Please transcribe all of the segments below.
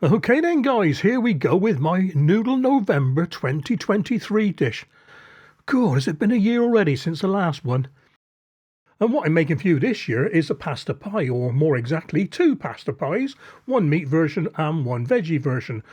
Okay then guys, here we go with my Noodle November 2023 dish. God, has it been a year already since the last one? And what I'm making for you this year is a pasta pie, or more exactly, two pasta pies, one meat version and one veggie version.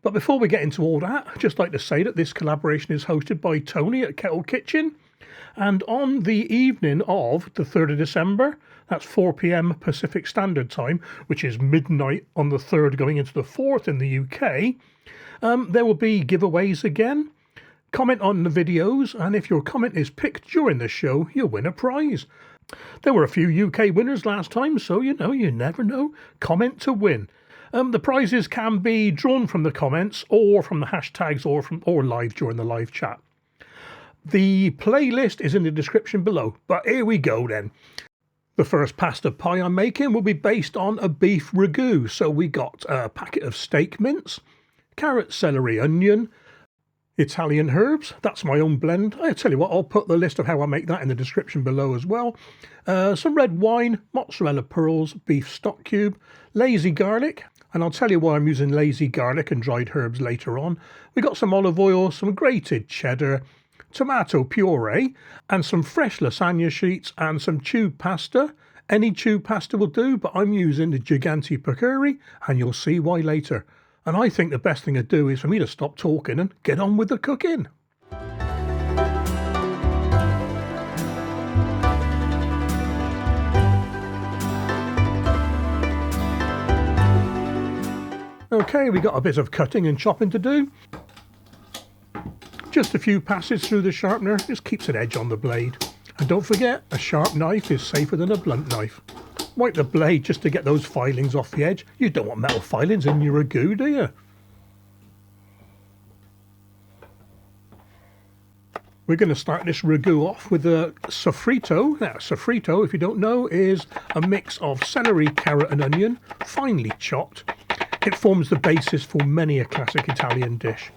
But before we get into all that, I'd just like to say that this collaboration is hosted by Tony at Kettle Kitchen. And on the evening of the 3rd of December, that's 4 p.m. Pacific Standard Time, which is midnight on the 3rd going into the 4th in the UK, there will be giveaways again. Comment on the videos, and if your comment is picked during the show, you'll win a prize. There were a few UK winners last time, so you never know. Comment to win. The prizes can be drawn from the comments or from the hashtags or live during the live chat. The playlist is in the description below, but here we go then. The first pasta pie I'm making will be based on a beef ragu. So we got a packet of steak mince, carrot, celery, onion, Italian herbs. That's my own blend. I tell you what, I'll put the list of how I make that in the description below as well. Some red wine, mozzarella pearls, beef stock cube, lazy garlic. And I'll tell you why I'm using lazy garlic and dried herbs later on. We got some olive oil, some grated cheddar, tomato puree, and some fresh lasagna sheets and some tube pasta. Any tube pasta will do, but I'm using the Gigante puree, and you'll see why later. And I think the best thing to do is for me to stop talking and get on with the cooking. Okay, we got a bit of cutting and chopping to do. Just a few passes through the sharpener, just keeps an edge on the blade. And don't forget, a sharp knife is safer than a blunt knife. Wipe the blade just to get those filings off the edge. You don't want metal filings in your ragu, do you? We're going to start this ragu off with a sofrito. Now, sofrito, if you don't know, is a mix of celery, carrot and onion, finely chopped. It forms the basis for many a classic Italian dish.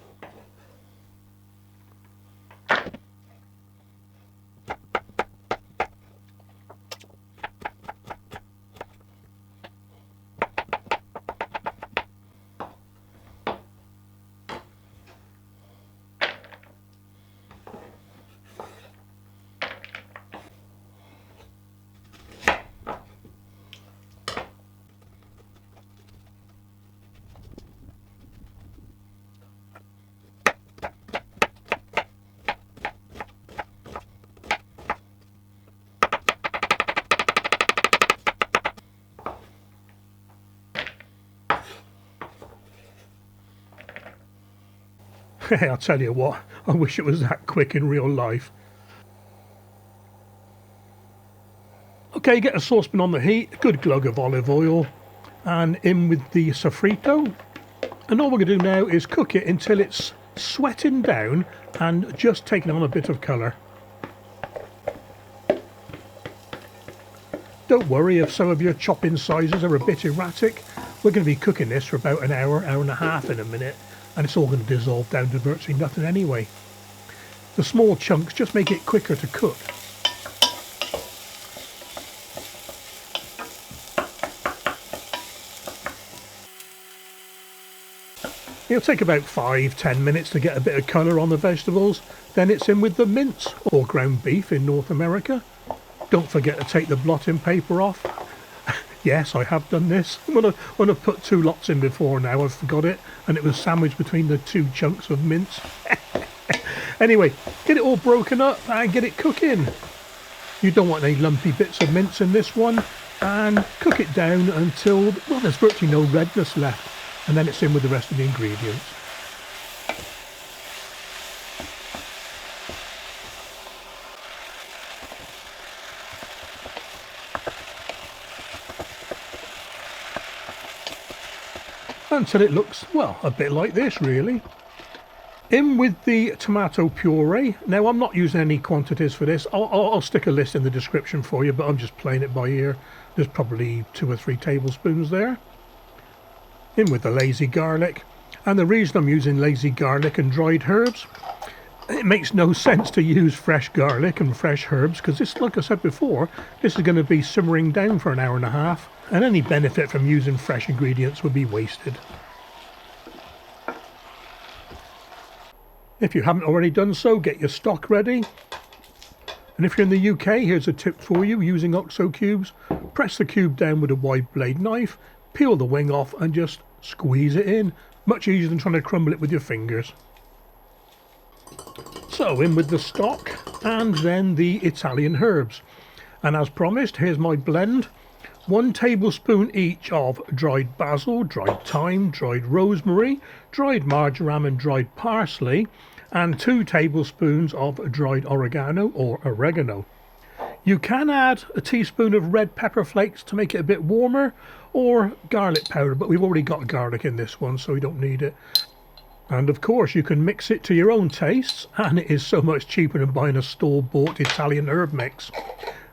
I'll tell you what, I wish it was that quick in real life. Okay, get a saucepan on the heat, a good glug of olive oil, and in with the sofrito. And all we're going to do now is cook it until it's sweating down and just taking on a bit of colour. Don't worry if some of your chopping sizes are a bit erratic. We're going to be cooking this for about an hour, hour and a half in a minute. And it's all going to dissolve down to virtually nothing anyway. The small chunks just make it quicker to cook. It'll take about 5-10 minutes to get a bit of colour on the vegetables. Then it's in with the mince, or ground beef in North America. Don't forget to take the blotting paper off. Yes, I have done this. When I put two lots in before now, I forgot it, and it was sandwiched between the two chunks of mince. Anyway, get it all broken up and get it cooking. You don't want any lumpy bits of mince in this one, and cook it down until, well, there's virtually no redness left, and then it's in with the rest of the ingredients. Until it looks, well, a bit like this really. In with the tomato puree. Now I'm not using any quantities for this. I'll stick a list in the description for you, but I'm just playing it by ear. There's probably 2 or 3 tablespoons there. In with the lazy garlic. And the reason I'm using lazy garlic and dried herbs, it makes no sense to use fresh garlic and fresh herbs because this, like I said before, this is going to be simmering down for an hour and a half, and any benefit from using fresh ingredients would be wasted. If you haven't already done so, get your stock ready. And if you're in the UK, here's a tip for you using OXO cubes. Press the cube down with a wide blade knife, peel the wing off and just squeeze it in. Much easier than trying to crumble it with your fingers. So in with the stock and then the Italian herbs. And as promised, here's my blend. 1 tablespoon each of dried basil, dried thyme, dried rosemary, dried marjoram and dried parsley, and 2 tablespoons of dried oregano or oregano. You can add a teaspoon of red pepper flakes to make it a bit warmer, or garlic powder, but we've already got garlic in this one so we don't need it. And of course you can mix it to your own tastes, and it is so much cheaper than buying a store-bought Italian herb mix.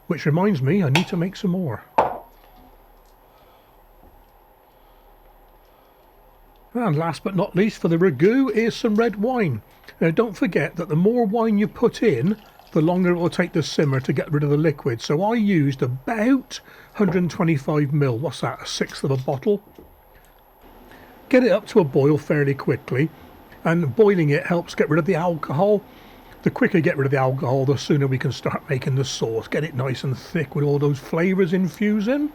Which reminds me, I need to make some more. And last but not least for the ragu is some red wine. Now don't forget that the more wine you put in, the longer it will take to simmer to get rid of the liquid. So I used about 125 ml, what's that, 1/6 of a bottle. Get it up to a boil fairly quickly, and boiling it helps get rid of the alcohol. The quicker you get rid of the alcohol, the sooner we can start making the sauce. Get it nice and thick with all those flavours infusing.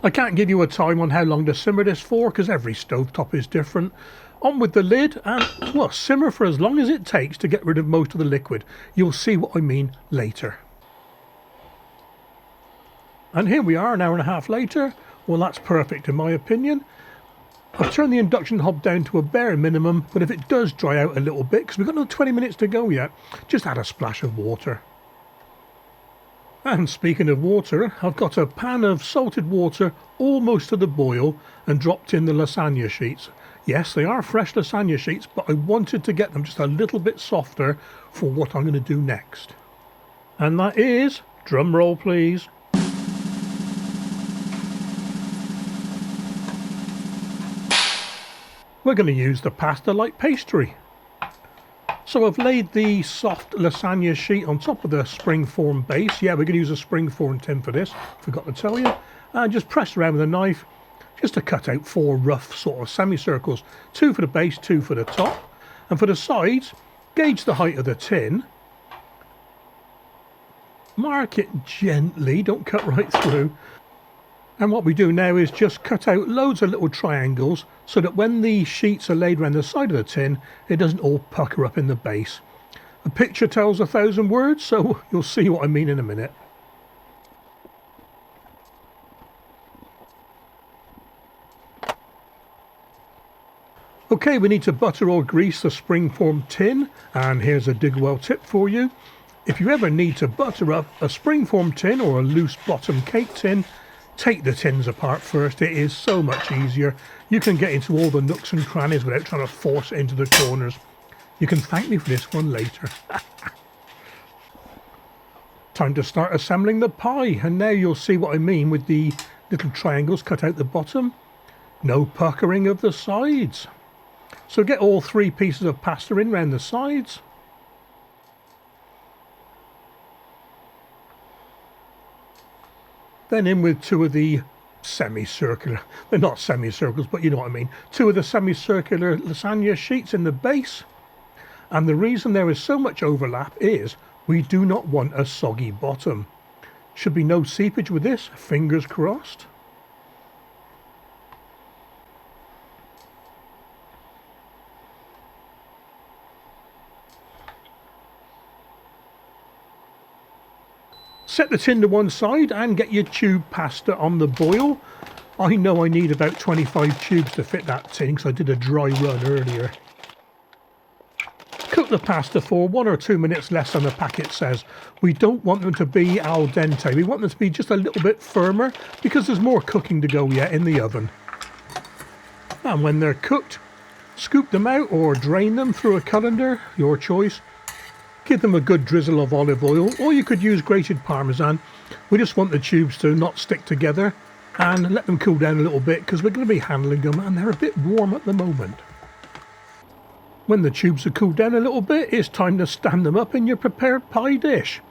I can't give you a time on how long to simmer this for because every stovetop is different. On with the lid and, well, simmer for as long as it takes to get rid of most of the liquid. You'll see what I mean later. And here we are, an hour and a half later. Well, that's perfect in my opinion. I've turned the induction hob down to a bare minimum, but if it does dry out a little bit, because we've got another 20 minutes to go yet, just add a splash of water. And speaking of water, I've got a pan of salted water almost to the boil and dropped in the lasagna sheets. Yes, they are fresh lasagna sheets, but I wanted to get them just a little bit softer for what I'm going to do next. And that is, drum roll please, we're going to use the pasta like pastry. So I've laid the soft lasagna sheet on top of the springform base. Yeah, we're going to use a springform tin for this, forgot to tell you. And just press around with a knife just to cut out 4 rough sort of semicircles. 2 for the base, 2 for the top. And for the sides, gauge the height of the tin. Mark it gently, don't cut right through. And what we do now is just cut out loads of little triangles so that when the sheets are laid around the side of the tin, it doesn't all pucker up in the base. A picture tells 1,000 words, so you'll see what I mean in a minute. Okay, we need to butter or grease the springform tin, and here's a dig well tip for you. If you ever need to butter up a springform tin or a loose bottom cake tin, take the tins apart first. It is so much easier. You can get into all the nooks and crannies without trying to force it into the corners. You can thank me for this one later. Time to start assembling the pie, and now you'll see what I mean with the little triangles cut out the bottom. No puckering of the sides. So get all 3 pieces of pasta in round the sides. Then in with 2 of the semicircular, they're not semicircles, but you know what I mean, 2 of the semicircular lasagna sheets in the base. And the reason there is so much overlap is we do not want a soggy bottom. Should be no seepage with this, fingers crossed. Set the tin to one side and get your tube pasta on the boil. I know I need about 25 tubes to fit that tin because I did a dry run earlier. Cook the pasta for 1 or 2 minutes less than the packet says. We don't want them to be al dente. We want them to be just a little bit firmer because there's more cooking to go yet in the oven. And when they're cooked, scoop them out or drain them through a colander, your choice. Give them a good drizzle of olive oil, or you could use grated parmesan. We just want the tubes to not stick together, and let them cool down a little bit because we're going to be handling them and they're a bit warm at the moment. When the tubes are cooled down a little bit, it's time to stand them up in your prepared pie dish.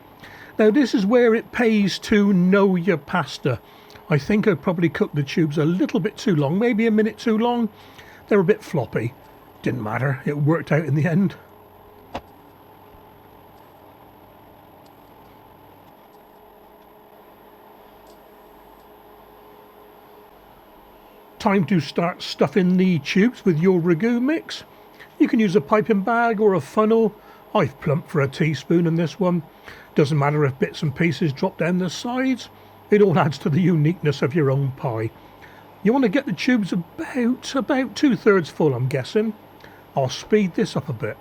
Now this is where it pays to know your pasta. I think I probably cooked the tubes a little bit too long, maybe a minute too long. They're a bit floppy. Didn't matter, it worked out in the end. Time to start stuffing the tubes with your ragu mix. You can use a piping bag or a funnel. I've plumped for a teaspoon in this one. Doesn't matter if bits and pieces drop down the sides. It all adds to the uniqueness of your own pie. You want to get the tubes about 2/3 full, I'm guessing. I'll speed this up a bit.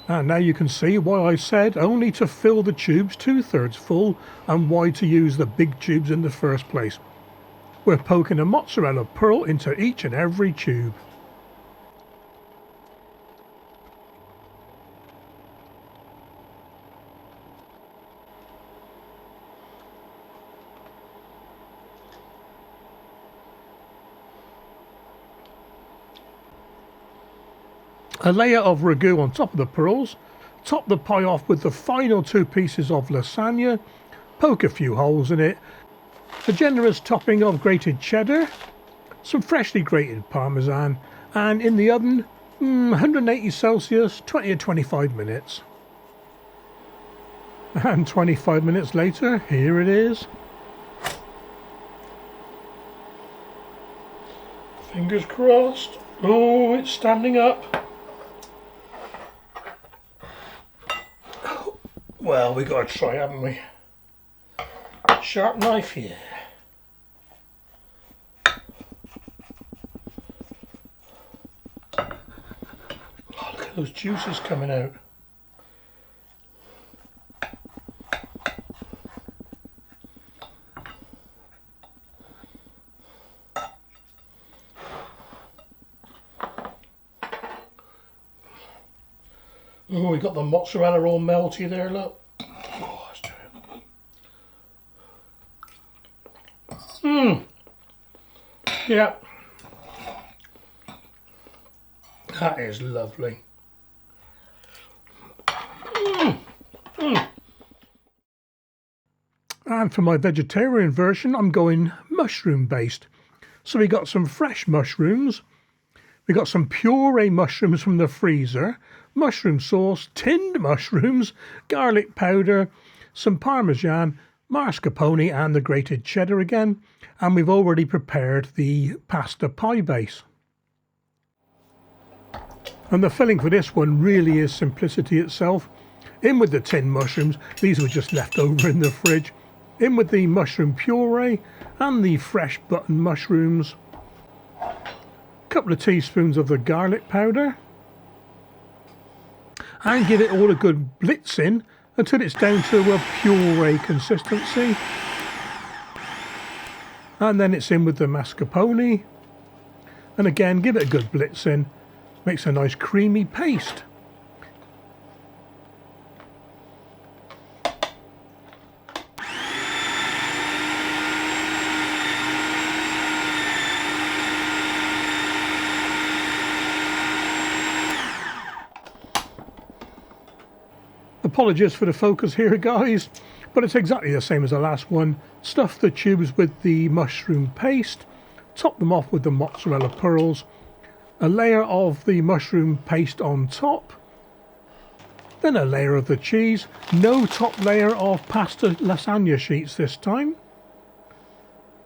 And now you can see why I said only to fill the tubes 2/3 full and why to use the big tubes in the first place. We're poking a mozzarella pearl into each and every tube. A layer of ragu on top of the pearls, top the pie off with the final 2 pieces of lasagna, poke a few holes in it, a generous topping of grated cheddar, some freshly grated parmesan, and in the oven, 180 Celsius, 20 to 25 minutes. And 25 minutes later, here it is. Fingers crossed. Oh, it's standing up. Well, we got to try, haven't we? Sharp knife here. Oh, look at those juices coming out. Oh, we got the mozzarella all melty there, look. Oh, let's do it. Yeah. That is lovely. And for my vegetarian version, I'm going mushroom based. So we got some fresh mushrooms. We got some puree mushrooms from the freezer, mushroom sauce, tinned mushrooms, garlic powder, some parmesan, mascarpone and the grated cheddar again, and we've already prepared the pasta pie base. And the filling for this one really is simplicity itself. In with the tinned mushrooms, these were just left over in the fridge. In with the mushroom puree and the fresh button mushrooms. Couple of teaspoons of the garlic powder, and give it all a good blitzing until it's down to a puree consistency, and then it's in with the mascarpone, and again give it a good blitzing. Makes a nice creamy paste. Apologies for the focus here, guys, but it's exactly the same as the last one. Stuff the tubes with the mushroom paste, top them off with the mozzarella pearls, a layer of the mushroom paste on top, then a layer of the cheese, no top layer of pasta lasagna sheets this time,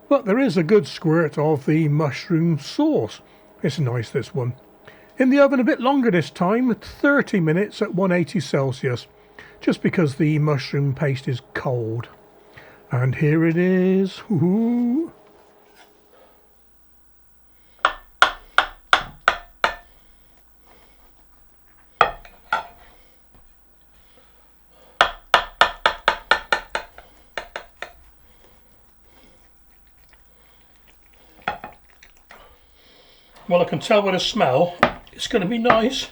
but there is a good squirt of the mushroom sauce. It's nice, this one. In the oven a bit longer this time, 30 minutes at 180 Celsius. Just because the mushroom paste is cold. And here it is. Ooh. Well, I can tell by the smell, it's going to be nice.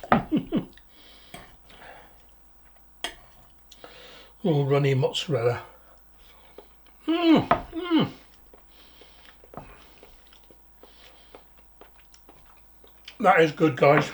Oh, runny mozzarella. That is good, guys.